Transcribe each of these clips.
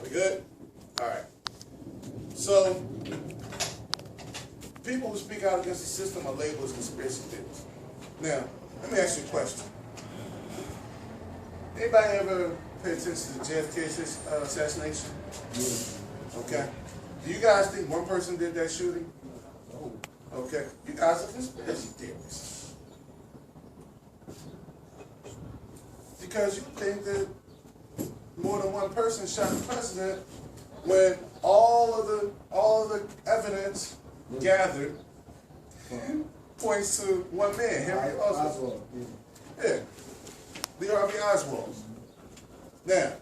We good? All right. So, people who speak out against the system are labeled as conspiracy theorists. Now, let me ask you a question. Anybody ever pay attention to the JFK assassination? Yeah. Okay. Do you guys think one person did that shooting? No. Okay. You guys are conspiracy theorists. Because you think that more than one person shot the president when all of the evidence gathered points to one man, Henry Oswald. Yeah. Lee Harvey Oswald. Now,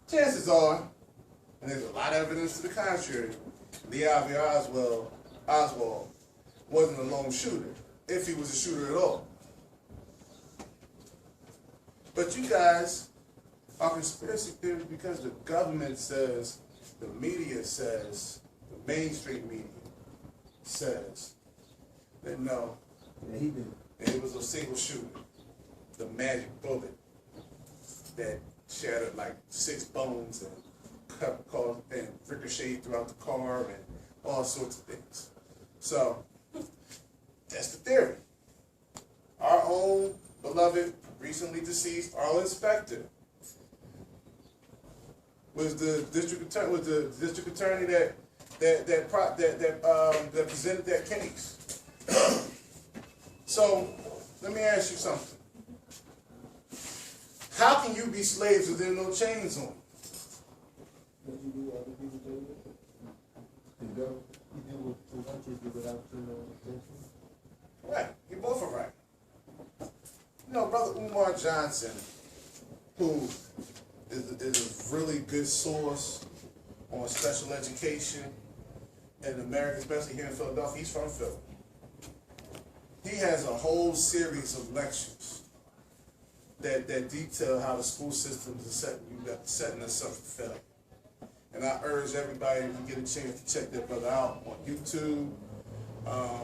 chances are, and there's a lot of evidence to the contrary, Lee Harvey Oswald wasn't a lone shooter, if he was a shooter at all. But you guys are conspiracy theorists because the government says, the media says, the mainstream media says that no, Yeah, he did. it was a single shooter, the magic bullet that shattered like 6 bones and ricocheted throughout the car and all sorts of things. So that's the theory. Our own beloved, recently deceased Arlen Specter was the district attorney that presented that case. So let me ask you something. How can you be slaves if there are no chains on? What you do, other people do it. You go. You do what countries do without attention. Right. You both are right. You know, Brother Umar Johnson, who is a really good source on special education in America, especially here in Philadelphia. He's from Philly. He has a whole series of lectures that detail how the school systems are setting us up for failure. And I urge everybody, if you get a chance, to check that brother out on YouTube,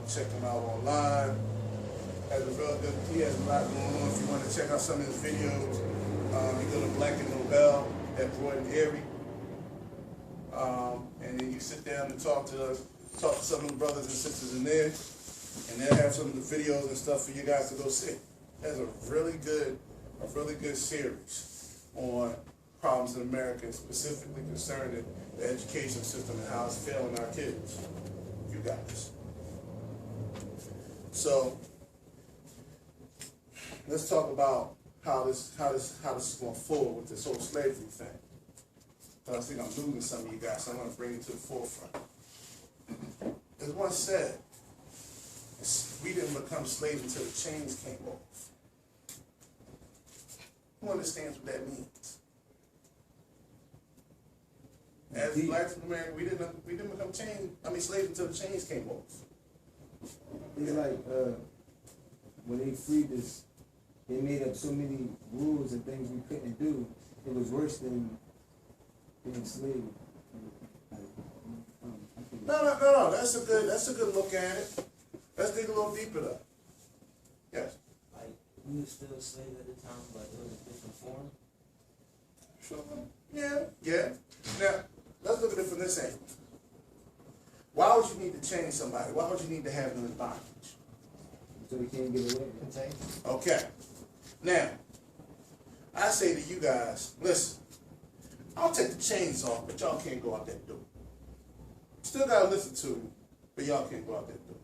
check him out online. He has a lot going on. If you want to check out some of his videos, you go to Black and Nobel at Broad and Erie. And then you sit down and talk to some of the brothers and sisters in there, and they'll have some of the videos and stuff for you guys to go see. That's a really good series on problems in America, specifically concerning the education system and how it's failing our kids. You guys. So let's talk about how this is going forward with this whole slavery thing. I think I'm losing some of you guys, so I want to bring it to the forefront. As one said, we didn't become slaves until the chains came off. Who understands what that means? As blacks in America, we didn't become slaves until the chains came off. It's like when they freed us, they made up so many rules and things we couldn't do. It was worse than being enslaved. No. That's a good look at it. Let's dig a little deeper though. Yes. Like we were still slaves at the time, but it was a different form. Sure. Yeah. Now let's look at it from this angle. Why would you need to change somebody? Why would you need to have them in bondage? So we can't get away. Okay. Now, I say to you guys, listen, I'll take the chains off, but y'all can't go out that door. Still gotta listen to me, but y'all can't go out that door.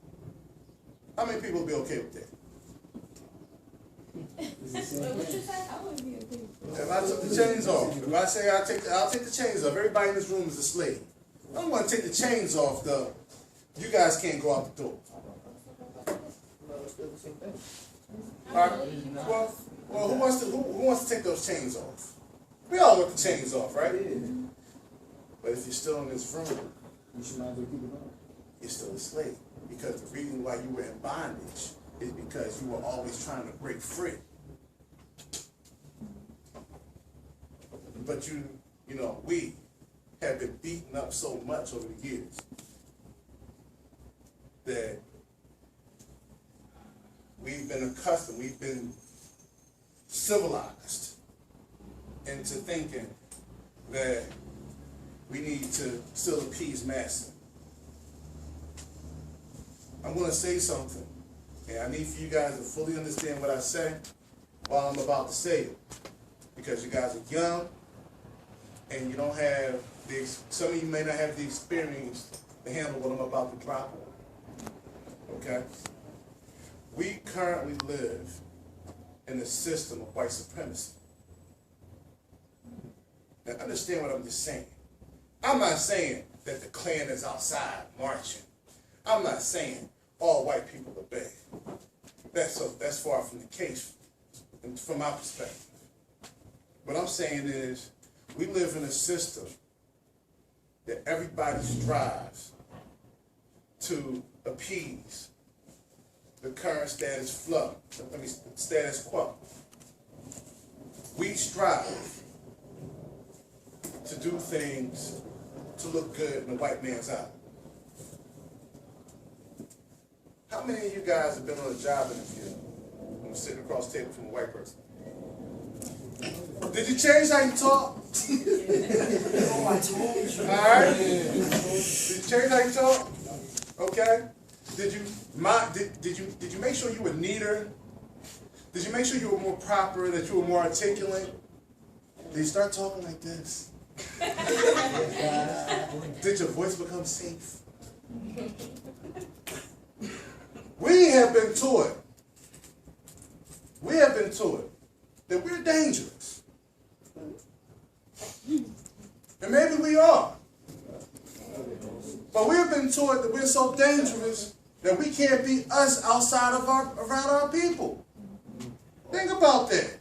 How many people will be okay with that? What you say? I wouldn't be okay. If I took the chains off, if I say I'll take the chains off, everybody in this room is a slave. I'm gonna take the chains off though. You guys can't go out the door. All right. Well, who wants to take those chains off? We all want the chains off, right? Yeah. But if you're still in this room, You should might as well keep it on. you're still a slave. Because the reason why you were in bondage is because you were always trying to break free. But we have been beaten up so much over the years that we've been accustomed, we've been civilized into thinking that we need to still appease massa. I'm going to say something, and I need for you guys to fully understand what I say while I'm about to say it, because you guys are young, and you don't have some of you may not have the experience to handle what I'm about to drop on. Okay? We currently live in a system of white supremacy. Now understand what I'm just saying. I'm not saying that the Klan is outside marching. I'm not saying all white people are bad. That's far from the case from my perspective. What I'm saying is we live in a system that everybody strives to appease the current status quo. We strive to do things to look good in the white man's eye. How many of you guys have been on a job interview and sitting across the table from a white person? Did you change how you talk? Oh, I told you. All right. Did you change how you talk? Okay. Did you make sure you were neater? Did you make sure you were more proper? That you were more articulate? Did you start talking like this? Did your voice become safe? We have been taught. We have been taught that we're dangerous. And maybe we are. But we have been taught that we're so dangerous that we can't be us outside of around our people. Think about that.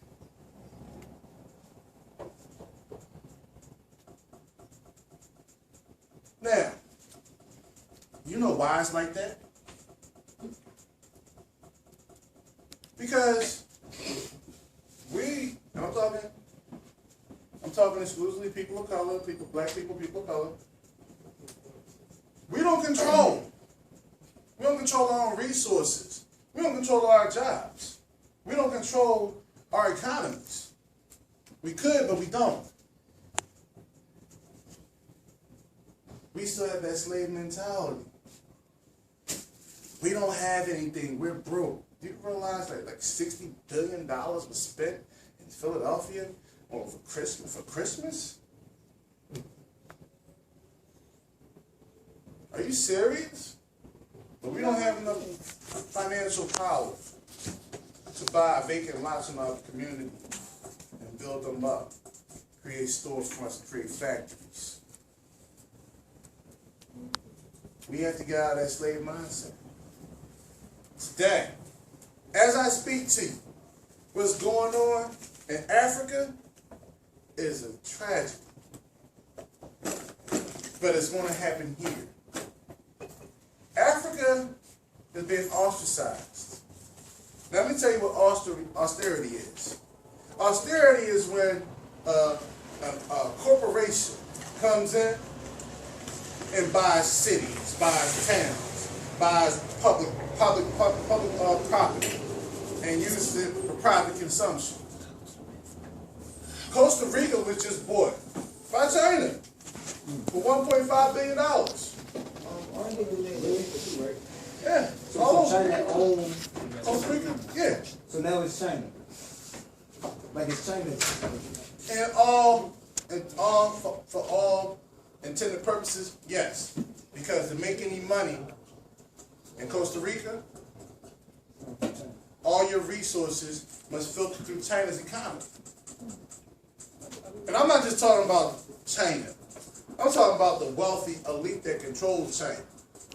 Now, you know why it's like that? Because I'm talking exclusively people of color, black people, people of color. We don't control our own resources. We don't control our jobs. We don't control our economies. We could, but we don't. We still have that slave mentality. We don't have anything. We're broke. Do you realize that like $60 billion was spent in Philadelphia for Christmas? Are you serious? But we don't have enough financial power to buy vacant lots in our community and build them up, create storefronts, create factories. We have to get out of that slave mindset. Today, as I speak to you, what's going on in Africa is a tragedy. But it's going to happen here. Africa is being ostracized. Now, let me tell you what austerity is. Austerity is when a corporation comes in and buys cities, buys towns, buys public property, and uses it for private consumption. Costa Rica was just bought by China for $1.5 billion. Yeah, So China owns Costa Rica, yeah. So now it's China. Like it's China. And for all intended purposes, yes. Because to make any money in Costa Rica, all your resources must filter through China's economy. And I'm not just talking about China. I'm talking about the wealthy elite that controls China.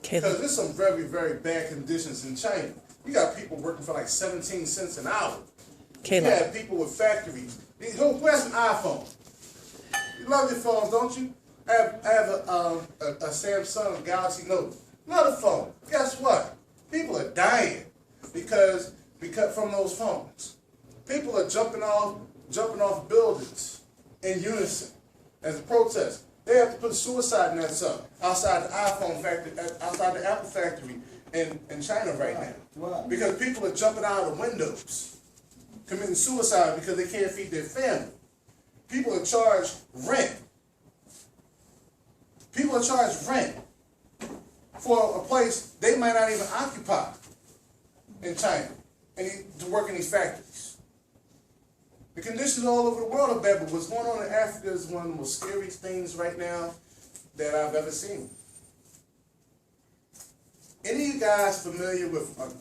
Because there's some very, very bad conditions in China. You got people working for like 17 cents an hour. You have people with factories. Who has an iPhone? You love your phones, don't you? I have a Samsung Galaxy Note. Another phone. Guess what? People are dying because from those phones. People are jumping off buildings in unison as a protest. They have to put suicide nets up outside the iPhone factory, outside the Apple factory in China right now. Why? Because people are jumping out of the windows, committing suicide because they can't feed their family. People are charged rent. People are charged rent for a place they might not even occupy in China and to work in these factories. The conditions all over the world are bad, but what's going on in Africa is one of the most scariest things right now that I've ever seen. Any of you guys familiar with an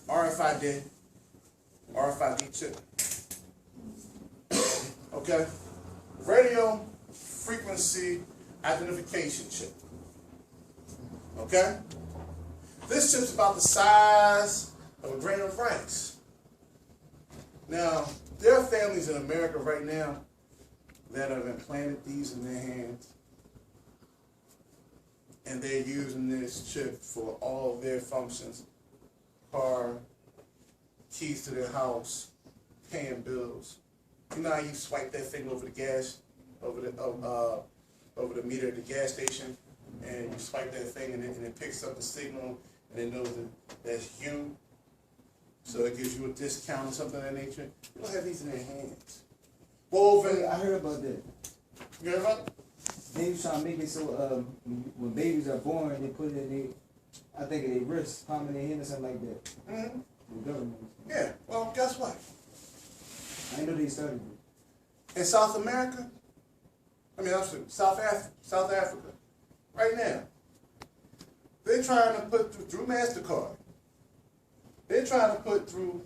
RFID chip? Okay? Radio frequency identification chip. Okay? This chip's about the size of a grain of rice. Now, there are families in America right now that have implanted these in their hands, and they're using this chip for all of their functions: car, keys to their house, paying bills. You know how you swipe that thing over the gas, over the meter at the gas station, and you swipe that thing, and it picks up the signal, and it knows that that's you. So it gives you a discount or something of that nature. You don't have these in their hands. Woven. I heard about that. You heard about it? They was trying to make it so when babies are born, they put it in I think in their wrist, palm in their hand or something like that. Mm-hmm. The government. Yeah. Well, guess what? I didn't know they started it. In South America, I'm sorry, South Africa, right now, they're trying to put through MasterCard, they're trying to put through,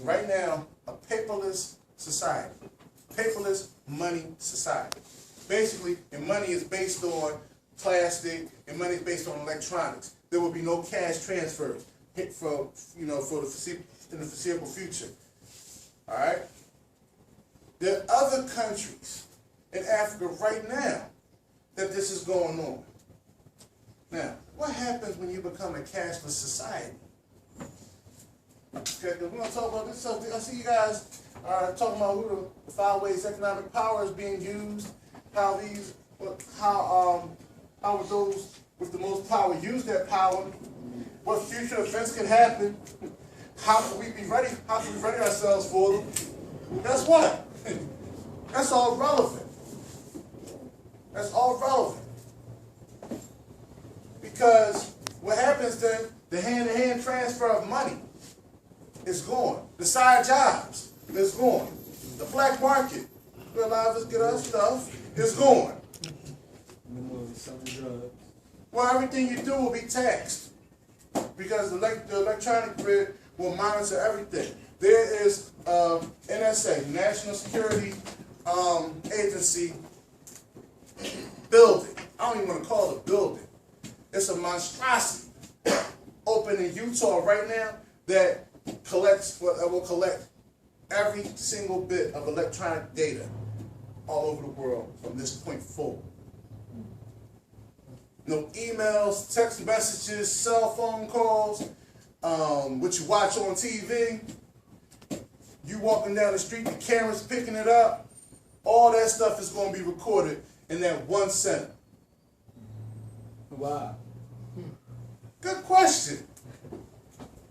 right now, a paperless society, paperless money society. Basically, your money is based on plastic, and money is based on electronics. There will be no cash transfers in the foreseeable future. All right? There are other countries in Africa right now that this is going on. Now, what happens when you become a cashless society? Okay, we're going to talk about this. So I see you guys are talking about who the 5 ways economic power is being used, how would those with the most power use that power, what future events can happen, how can we be ready, how can we ready ourselves for them. Guess what? That's all relevant. That's all relevant. Because what happens then, the hand-to-hand transfer of money is gone. The side jobs is gone. The black market, where a lot of us get our stuff, is gone. No more selling drugs. Well, everything you do will be taxed. Because the electronic grid will monitor everything. There is NSA, National Security Agency building. I don't even want to call it a building. It's a monstrosity open in Utah right now that will collect every single bit of electronic data all over the world from this point forward. No emails, text messages, cell phone calls, what you watch on TV. You walking down the street, the camera's picking it up. All that stuff is going to be recorded in that one center. Wow. Good question.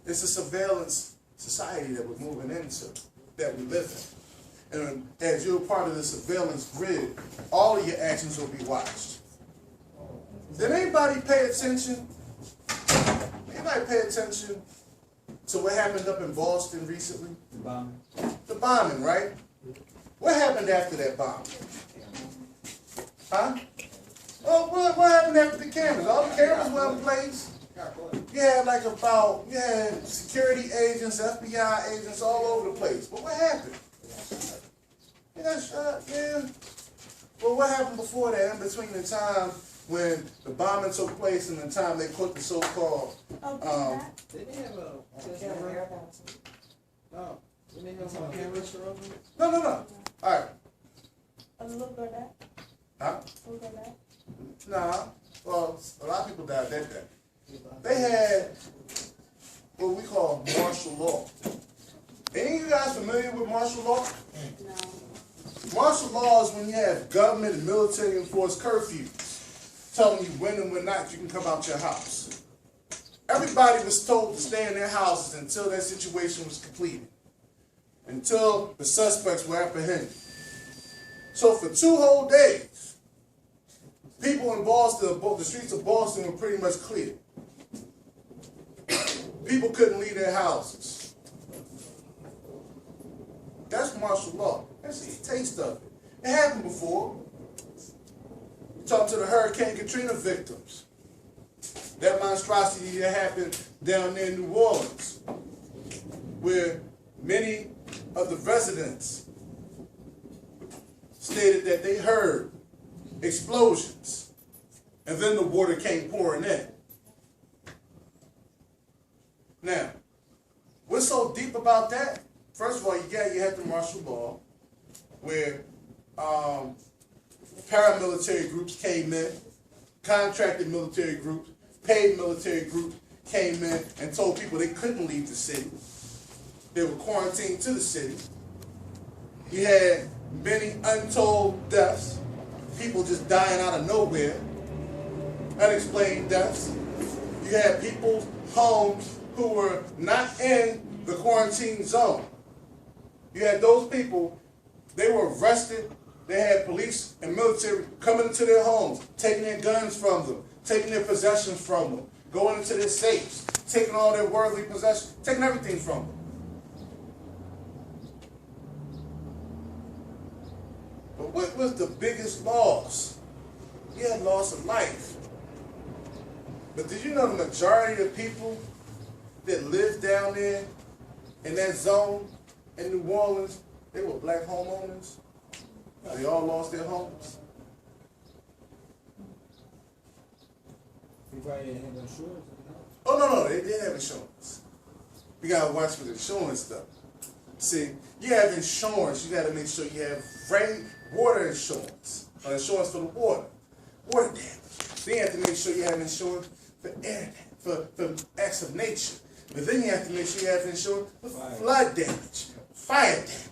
It's a surveillance society that we're moving into, that we live in. And as you're part of the surveillance grid, all of your actions will be watched. Did anybody pay attention? Anybody pay attention to what happened up in Boston recently? The bombing. The bombing, right? What happened after that bombing? Huh? Well, what happened after the cameras? All the cameras were in place. You had security agents, FBI agents all over the place. But what happened? Yeah. Well, what happened before that, in between the time when the bombing took place and the time they put the so-called Did they have a camera? No. Did they have some cameras for open? No. All right. A little girl died. Huh? A little girl died. Nah. Well, a lot of people died that day. They had what we call martial law. Any of you guys familiar with martial law? No. Martial law is when you have government and military enforced curfews telling you when and when not you can come out your house. Everybody was told to stay in their houses until that situation was completed, until the suspects were apprehended. So for 2 whole days, people in Boston, the streets of Boston were pretty much clear. People couldn't leave their houses. That's martial law. That's a taste of it. It happened before. Talk to the Hurricane Katrina victims. That monstrosity that happened down there in New Orleans, where many of the residents stated that they heard explosions, and then the water came pouring in. Now, what's so deep about that? First of all, you have the martial law, where paramilitary groups came in, contracted military groups, paid military groups came in and told people they couldn't leave the city. They were quarantined to the city. You had many untold deaths, people just dying out of nowhere, unexplained deaths. You had people's homes who were not in the quarantine zone. You had those people, they were arrested. They had police and military coming into their homes, taking their guns from them, taking their possessions from them, going into their safes, taking all their worldly possessions, taking everything from them. But what was the biggest loss? Yeah, loss of life. But did you know the majority of people that lived down there in that zone in New Orleans, they were black homeowners? They all lost their homes. They probably didn't have insurance. Oh, no, they did have insurance. We got to watch for the insurance stuff. See, you have insurance, you got to make sure you have water insurance, or insurance for the water damage. Then you have to make sure you have insurance for air, for acts of nature. But then you have to make sure you have insurance for flood damage, fire damage,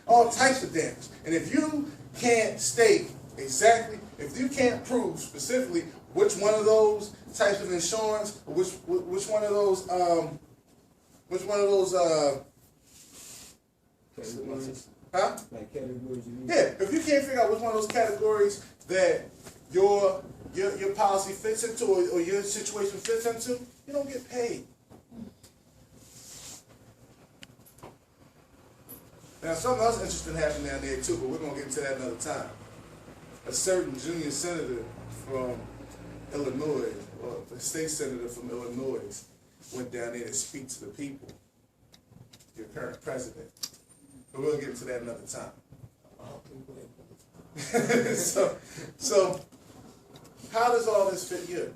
all types of damage. And if you can't state exactly, if you can't prove specifically which one of those types of insurance, or which one of those Categories. huh? Like categories you need. Yeah, if you can't figure out which one of those categories that your policy fits into, or your situation fits into, you don't get paid. Now, something else interesting happened down there too, but we're gonna get into that another time. A certain junior senator from Illinois, or a state senator from Illinois, went down there to speak to the people, your current president. But we'll get into that another time. so how does all this fit you?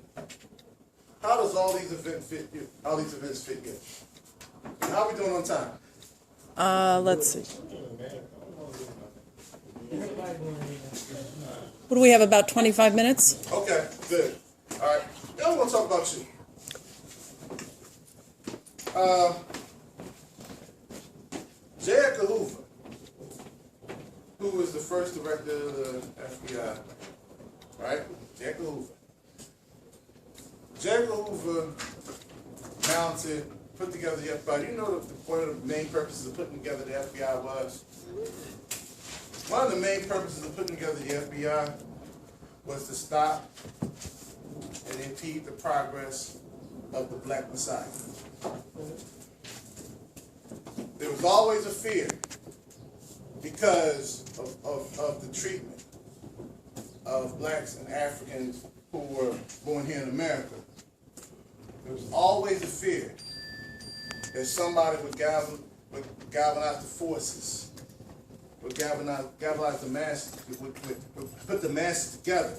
How does all these events fit you? All these events fit you? How are we doing on time? Let's see. What do we have, about 25 minutes? Okay, good. All right. Now I'm going to talk about you. J. Edgar Hoover, who was the first director of the FBI, right? J. Edgar Hoover. J. Edgar Hoover put together the FBI. You know one of the main purposes of putting together the FBI was? One of the main purposes of putting together the FBI was to stop and impede the progress of the Black Messiah. There was always a fear because of the treatment of blacks and Africans who were born here in America. There was always a fear that somebody would galvanize the forces, would galvanize the masses, would put the masses together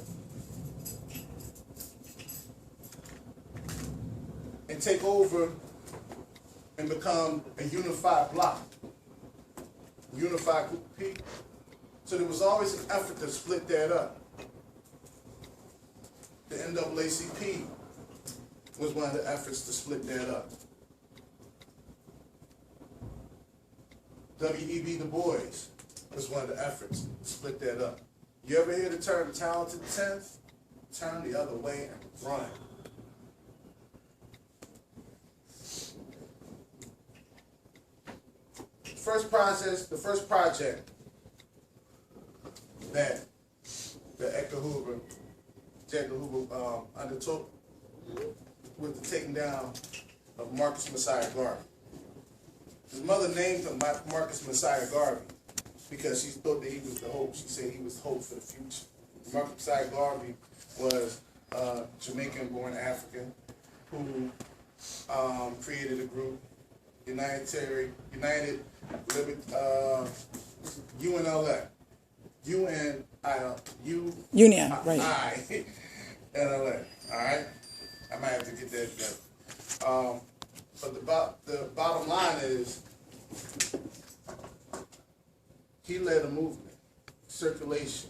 and take over and become a unified bloc, a unified group of people. So there was always an effort to split that up. The NAACP was one of the efforts to split that up. W.E.B. Du Bois was one of the efforts to split that up. You ever hear the term talented 10th? Turn the other way and run. The first project that Edgar Hoover, J. Edgar Hoover undertook with the taking down of Marcus Messiah Garvey. His mother named him Marcus Messiah Garvey because she thought that he was the hope. She said he was hope for the future. Marcus Messiah Garvey was a Jamaican-born African who created a group, UNLA, Unia, right. NLA, all right? I might have to get that together. But the bottom line is, he led a movement, circulation,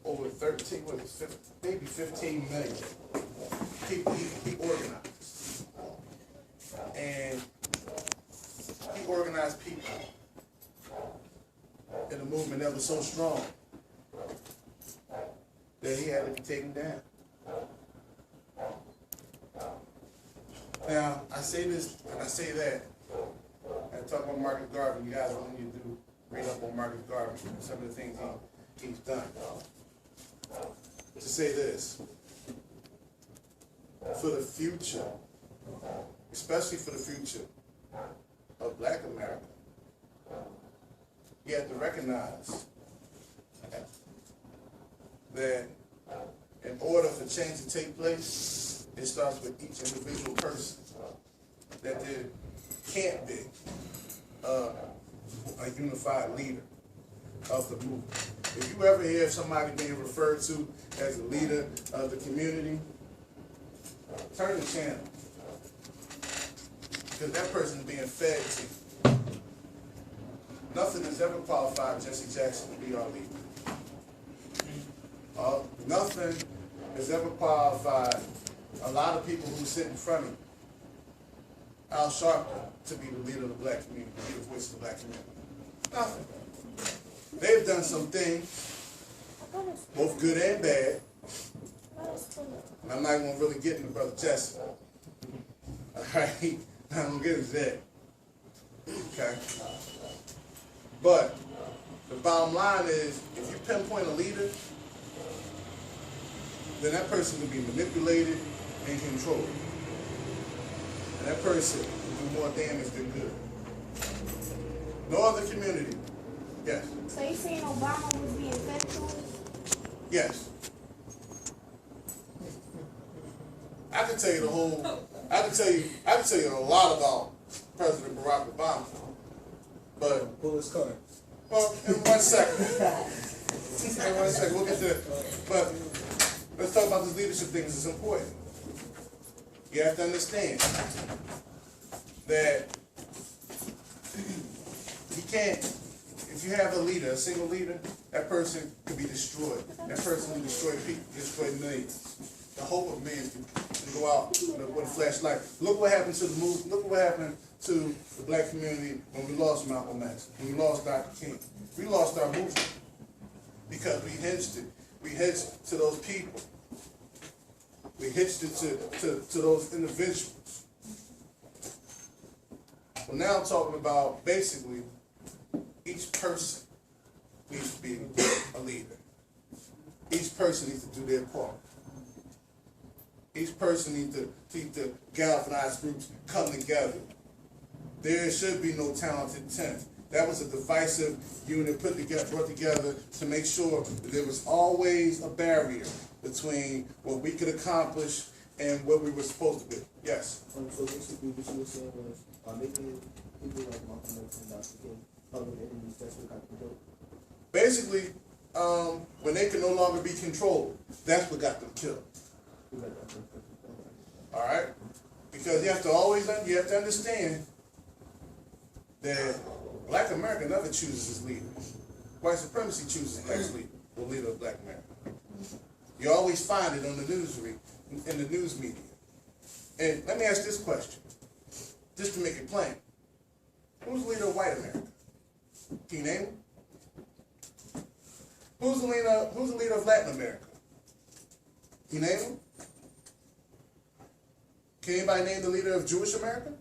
over 13, what is it, maybe 15 million people he organized. And he organized people in a movement that was so strong that he had to be taken down. Now, I say this and I say that, and I talk about Marcus Garvey. You guys want me to do read up on Marcus Garvey and some of the things he's done. To say this, for the future, especially for the future of Black America, you have to recognize that in order for change to take place, it starts with each individual person. That there can't be a unified leader of the movement. If you ever hear somebody being referred to as a leader of the community, turn the channel. Because that person is being fed to. Nothing has ever qualified Jesse Jackson to be our leader. Nothing has ever qualified a lot of people who sit in front of you, Al Sharpton, to be the leader of the Black community, to be the voice of the Black community. Nothing. They've done some things, both good and bad. And I'm not going to really get into Brother Jesse. All right? I'm going to get into that. Okay? But the bottom line is, if you pinpoint a leader, then that person can be manipulated and controlled. And that person will do more damage than good. No other community. Yes. So you saying Obama was being fed to us? Yes. I can tell you I can tell you a lot about President Barack Obama. But Pull his card. well, in 1 second. In 1 second, we'll get to that. But let's talk about this leadership thing. This is important. You have to understand that you can't, if you have a leader, a single leader, that person could be destroyed. That person can destroy people, destroy millions. The hope of millions can go out with a flashlight. Look what happened to the movement. Look what happened to the Black community when we lost Malcolm X, when we lost Dr. King. We lost our movement because we hitched it. We hitched to those people. We hitched it to those individuals. Well, now I'm talking about basically each person needs to be a leader. Each person needs to do their part. Each person needs to galvanize groups, come together. There should be no talented 10th. That was a divisive unit brought together to make sure that there was always a barrier between what we could accomplish and what we were supposed to do. Yes? So basically what you were saying was, making people like Malcolm X and Dr. King public enemies, that's what got them killed? Basically, when they can no longer be controlled, that's what got them killed. All right? Because you have to understand that Black America never chooses its leader. White supremacy chooses its next leader, the leader of Black America. You always find it on the news in the news media. And let me ask this question, just to make it plain. Who's the leader of white America? Can you name him? Who's the leader of Latin America? Can you name him? Can anybody name the leader of Jewish America?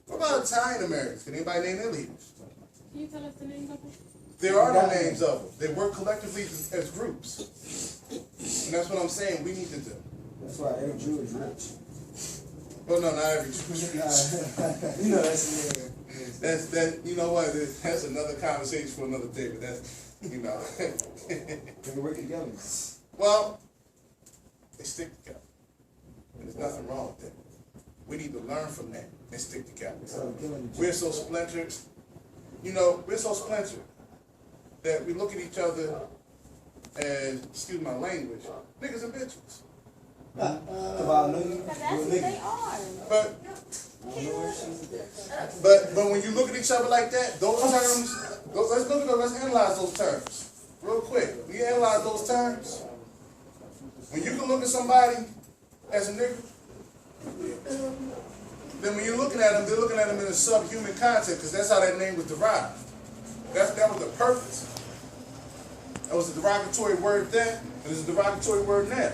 What about Italian Americans? Can anybody name their leaders? Can you tell us the names of them? There are no names of them. They work collectively as groups. And that's what I'm saying we need to do. That's why every Jew is rich. Well, no, not every Jew. You know, that's That you know what? That's another conversation for another day. But that's they can work together. well, they stick together, and there's nothing wrong with that. We need to learn from that and stick together. We're so splintered. We're so splintered that we look at each other as, excuse my language, niggas and bitches. Because Cause that's what they are. But when you look at each other like that, those terms, let's analyze those terms real quick. We analyze those terms. When you can look at somebody as a nigga, then when you're looking at them, they're looking at them in a subhuman context, because that's how that name was derived. That was the purpose. That was a derogatory word then, and it's a derogatory word now.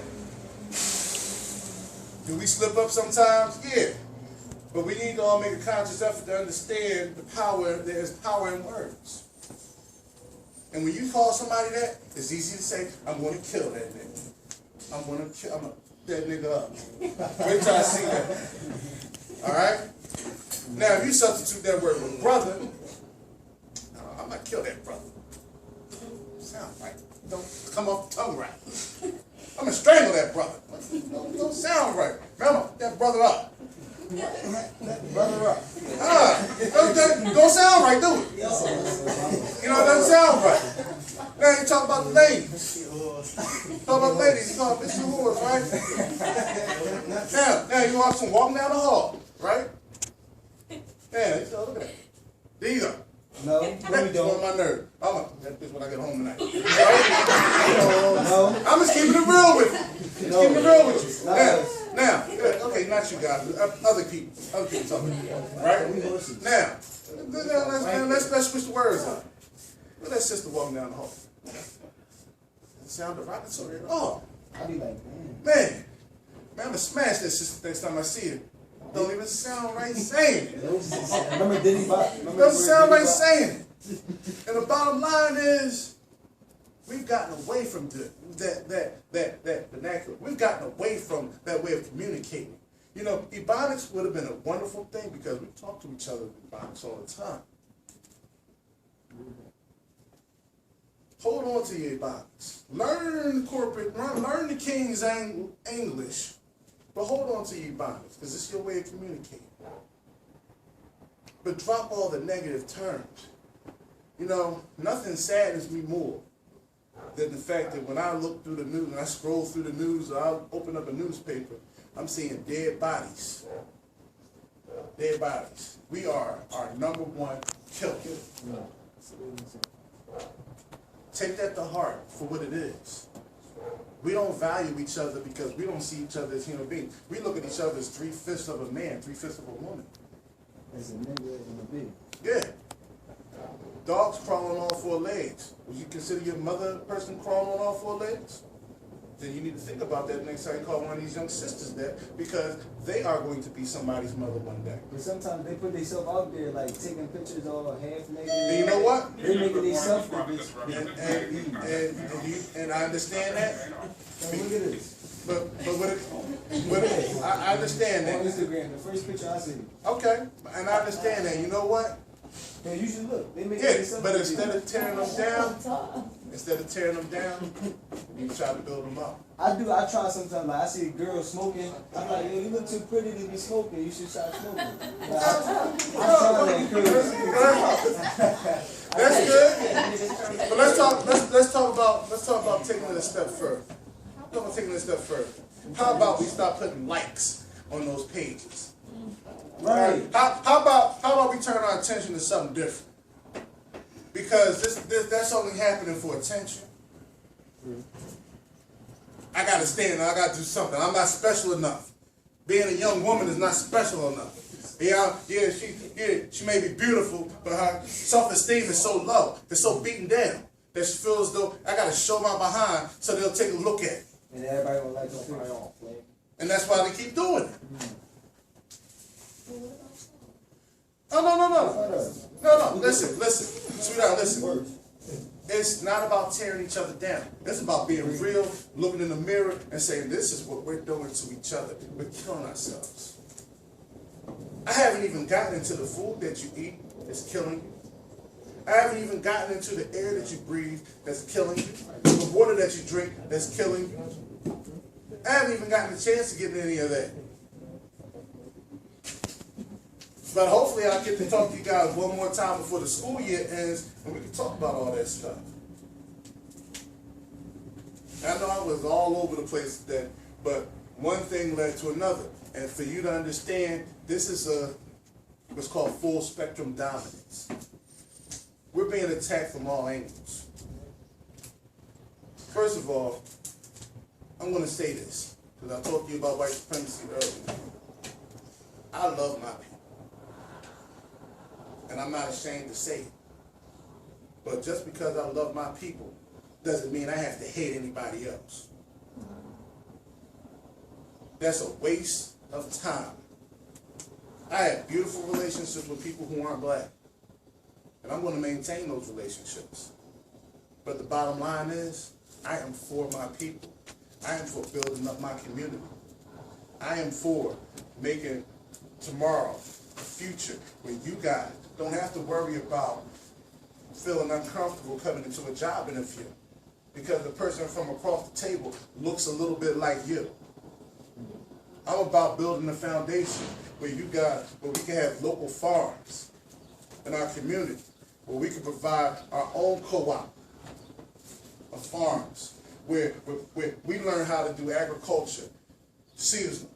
Do we slip up sometimes? Yeah. But we need to all make a conscious effort to understand the power, there is power in words. And when you call somebody that, it's easy to say, I'm going to kill that nigga. I'm going to that nigga up. Wait till I see that. All right? Now, if you substitute that word with brother, I'm going to kill that brother. Sound right. Don't come off the tongue right. I'm going to strangle that brother. Don't sound right. Remember, that brother up. Brother up. Don't sound right, do it. It doesn't sound right. Now you talk about the ladies. Talk about the ladies, you call bitches and whores, right? Now you watch them walking down the hall, right? Yeah, you look at that. There you go. No, That's on my nerve. That bitch when I get home tonight. Right? No. I'm just keeping it real with you. Keeping it real with you. No. Now, okay, not you guys, other people talking, right? Now, let's switch the words up. Look at that sister walking down the hall. It sound derogatory at all. I be like, Man, I'm gonna smash that sister next time I see her. Don't even sound right saying it. remember Diddy Bop? Doesn't sound right saying it. And the bottom line is, we've gotten away from that vernacular. We've gotten away from that way of communicating. Ebonics would have been a wonderful thing because we talk to each other in Ebonics all the time. Hold on to your Ebonics. Learn learn the King's English, but hold on to your Ebonics because it's your way of communicating. But drop all the negative terms. Nothing saddens me more than the fact that when I look through the news, and I scroll through the news, or I'll open up a newspaper, I'm seeing dead bodies. Dead bodies. We are our number one killer. Take that to heart for what it is. We don't value each other because we don't see each other as human beings. We look at each other as 3/5 of a man, 3/5 of a woman. As a nigga and a bitch. Yeah. Dogs crawling on all four legs. Would you consider your mother a person crawling on all four legs? Then you need to think about that next time you call one of these young sisters that, because they are going to be somebody's mother one day. But sometimes they put themselves out there, like taking pictures all half naked. And you know what? They making themselves And I understand that. look at this. But I understand On that. Instagram, the first picture I see. Okay, and I understand that. You know what? Man, you should look. They make Yeah, themselves but look instead good. of tearing them down, you try to build them up. I try sometimes. Like I see a girl smoking. I'm like, yo, you look too pretty to be smoking. You should stop smoking. I'm trying to encourage. That's good. But let's talk about taking it a step further. How about we stop putting likes on those pages? Right. How about we turn our attention to something different? Because that's only happening for attention. I gotta stand. I gotta do something. I'm not special enough. Being a young woman is not special enough. She may be beautiful, but her self-esteem is so low. It's so beaten down that she feels as though I gotta show my behind so they'll take a look at it. And everybody gonna like to And that's why they keep doing it. No. Listen. Sweetheart, listen. It's not about tearing each other down. It's about being real, looking in the mirror and saying, this is what we're doing to each other. We're killing ourselves. I haven't even gotten into the food that you eat that's killing you. I haven't even gotten into the air that you breathe that's killing you, the water that you drink that's killing you. I haven't even gotten a chance to get into any of that. But hopefully I'll get to talk to you guys one more time before the school year ends and we can talk about all that stuff. I know I was all over the place then, but one thing led to another. And for you to understand, this is what's called full spectrum dominance. We're being attacked from all angles. First of all, I'm going to say this, because I talked to you about white supremacy earlier. I love my people. And I'm not ashamed to say it. But just because I love my people doesn't mean I have to hate anybody else. That's a waste of time. I have beautiful relationships with people who aren't black. And I'm going to maintain those relationships. But the bottom line is, I am for my people. I am for building up my community. I am for making tomorrow a future where you guys don't have to worry about feeling uncomfortable coming into a job interview because the person from across the table looks a little bit like you. I'm about building a foundation where we can have local farms in our community, where we can provide our own co-op of farms, where we learn how to do agriculture seasonal,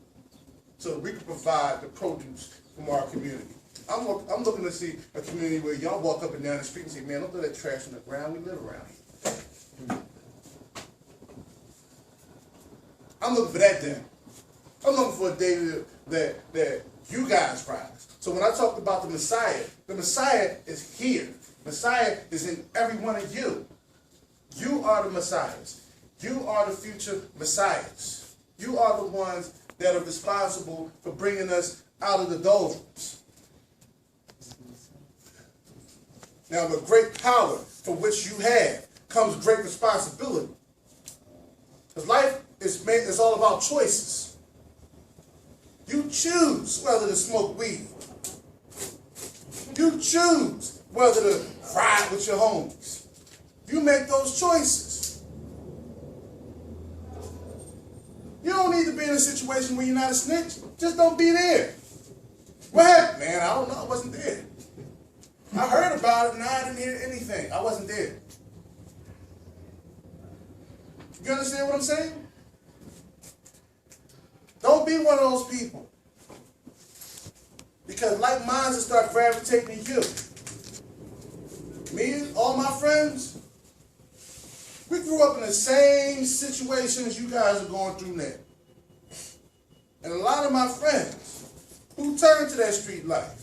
so that we can provide the produce from our community. I'm looking to see a community where y'all walk up and down the street and say, man, don't throw that trash on the ground, we live around here. I'm looking for that day. I'm looking for a day that you guys rise. So when I talk about the Messiah is here. Messiah is in every one of you. You are the Messiahs. You are the future Messiahs. You are the ones that are responsible for bringing us out of the doldrums. Now, with great power for which you have comes great responsibility. Because life is all about choices. You choose whether to smoke weed. You choose whether to ride with your homies. You make those choices. You don't need to be in a situation where you're not a snitch. Just don't be there. What happened, man? I don't know. I wasn't there. I heard about it and I didn't hear anything. I wasn't there. You understand what I'm saying? Don't be one of those people. Because like minds will start gravitating to you. Me and all my friends, we grew up in the same situations you guys are going through now. And a lot of my friends who turned to that street life,